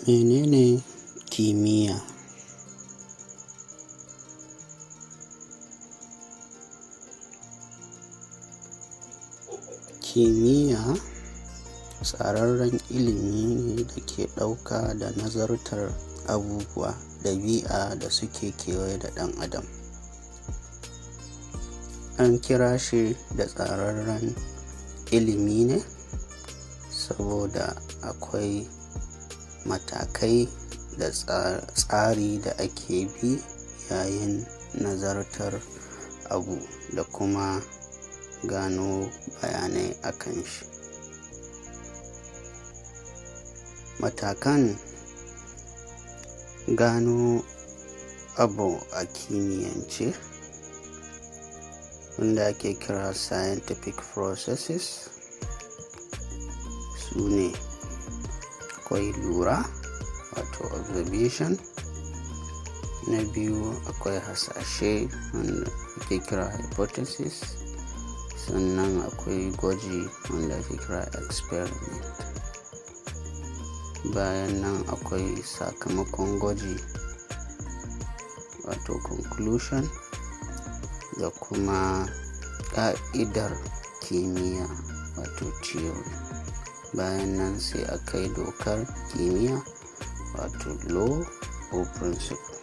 Menene kimiyya? Kimiyya tsararren ilimi ne da ke ɗauka da nazartar abubuwa, ɗabi'a da suke kewaye da ɗan adam. An kira shi da tsararren ilimi ne saboda akwai matakai da tsari da ake bi yayin nazartar abu da kuma gano bayanai akan shi. Matakan gano abu a kimiyyance, wanda ake kira scientific processes, su ne akwai lura wato observation, na biyu akwai hasashe wanda ake kira hypothesis, sannan akwai gwaji wanda ake kira experiment. Bayan nan akwai sakamakon gwaji wato conclusion, da kuma ƙa'idar kimiyya wato theory. Bayan nan sai akai dokar kimiyya wato law or principle.